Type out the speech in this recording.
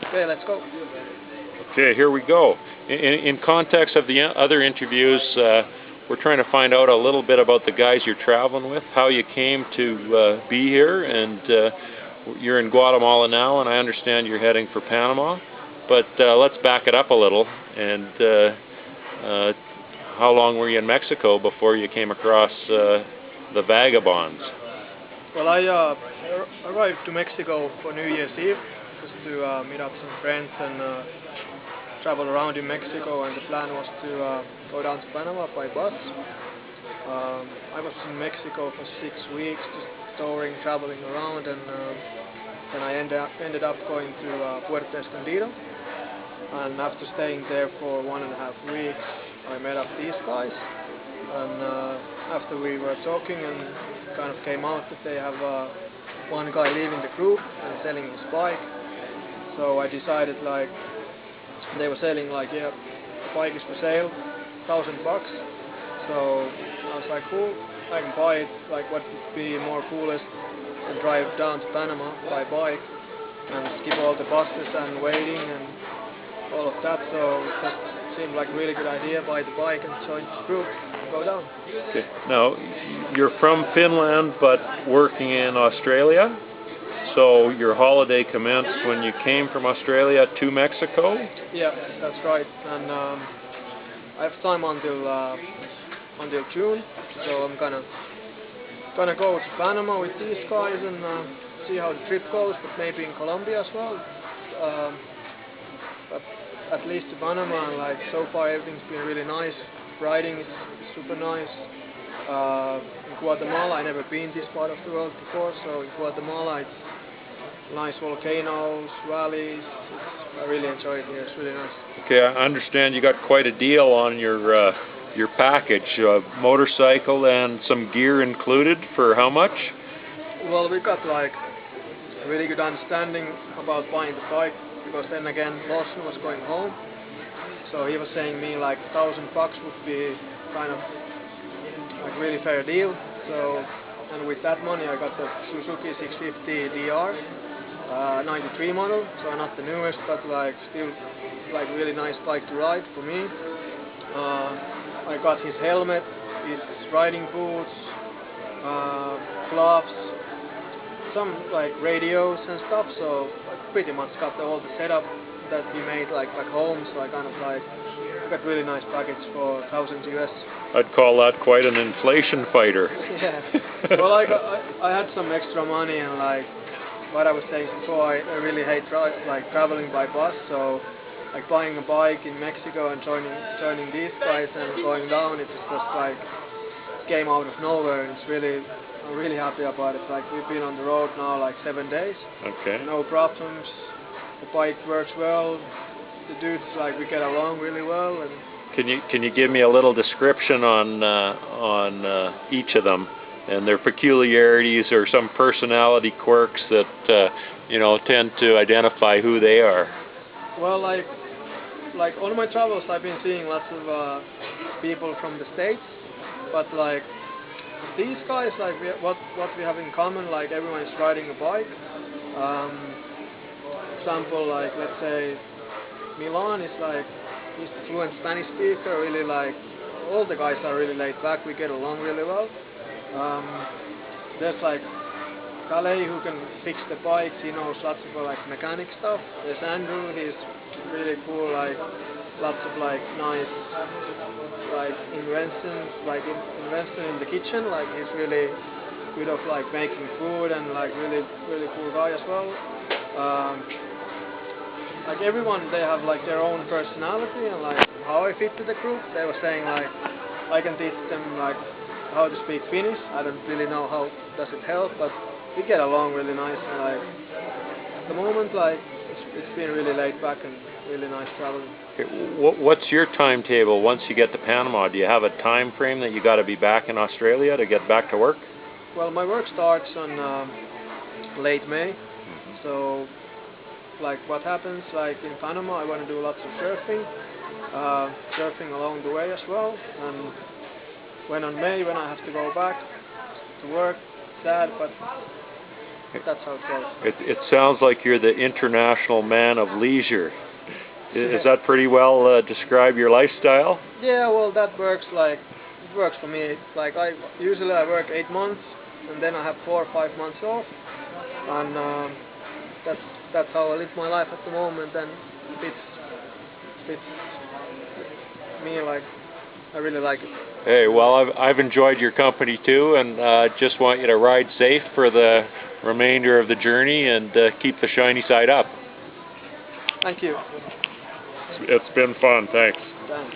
Okay, let's go. Okay, here we go. In context of the other interviews, we're trying to find out a little bit about the guys you're traveling with, how you came to be here, and you're in Guatemala now, and I understand you're heading for Panama. But let's back it up a little. And how long were you in Mexico before you came across the Vagabonds? Well, I arrived to Mexico for New Year's Eve just to meet up some friends and travel around in Mexico, and the plan was to go down to Panama by bus. I was in Mexico for 6 weeks, just touring, traveling around, and then I ended up going to Puerto Escondido. And after staying there for 1.5 weeks, I met up these guys. And after we were talking, and kind of came out that they have one guy leaving the group and selling his bike. So I decided, like, they were selling, like, yeah, the bike is for sale, $1,000 bucks. So I was like, cool, I can buy it. Like, what would be more coolest than drive down to Panama by bike and skip all the buses and waiting and all of that. So it just seemed like a really good idea, buy the bike and join the group and go down. Okay. Now, you're from Finland but working in Australia, so your holiday commenced when you came from Australia to Mexico? Yeah, that's right. And I have time until June, so I'm gonna go to Panama with these guys and see how the trip goes, but maybe in Colombia as well. But at least to Panama, and like, so far everything's been really nice. Riding is super nice. In Guatemala, I've never been this part of the world before, so in Guatemala it's nice volcanoes, valleys. I really enjoy it here. It's really nice. Okay, I understand you got quite a deal on your package, motorcycle and some gear included. For how much? Well, we got like a really good understanding about buying the bike, because then again Lawson was going home, so he was saying me like $1,000 bucks would be kind of like really fair deal. So, and with that money I got the Suzuki 650 DR 93 model, so not the newest, but like still like really nice bike to ride for me. I got his helmet, his riding boots, gloves, some like radios and stuff, so I pretty much got all the setup that he made like back home, so I kind of like got really nice package for $1,000 US. I'd call that quite an inflation fighter. Yeah. Well, I had some extra money, and like what I was saying before, I really hate traveling by bus, so like buying a bike in Mexico and joining these guys and going down, it's just like came out of nowhere, and I'm really happy about it. Like, we've been on the road now like 7 days. Okay. No problems. The bike works well. The dudes, like, we get along really well. And can you give me a little description on each of them and their peculiarities or some personality quirks that tend to identify who they are? Well, like on my travels, I've been seeing lots of people from the States, but like these guys, like what we have in common, like everyone is riding a bike. Example, like let's say Milan is like, he's a fluent Spanish speaker, really like all the guys are really laid back, we get along really well. There's like Calais who can fix the bikes, he knows lots of like mechanic stuff. There's Andrew, he's really cool, like lots of like nice like inventions, like invention in the kitchen, like he's really good of like making food, and like really cool guy as well. Like everyone, they have like their own personality, and like how I fit to the group, they were saying like I can teach them like how to speak Finnish. I don't really know how does it help, but we get along really nice, and like at the moment, like it's been really laid back and really nice traveling. Okay. What's your timetable once you get to Panama? Do you have a time frame that you got to be back in Australia to get back to work? Well, my work starts on late May, so like what happens, like in Panama, I want to do lots of surfing along the way as well. And when on May, when I have to go back to work, sad, but that's how it goes. It sounds like you're the international man of leisure. Is that pretty well describe your lifestyle? Yeah, well, that works it works for me. It's like I usually work 8 months, and then I have 4 or 5 months off, and that's how I live my life at the moment, and it's me, like, I really like it. Hey, well, I've enjoyed your company too, and just want you to ride safe for the remainder of the journey and keep the shiny side up. Thank you. It's been fun, thanks. Thanks.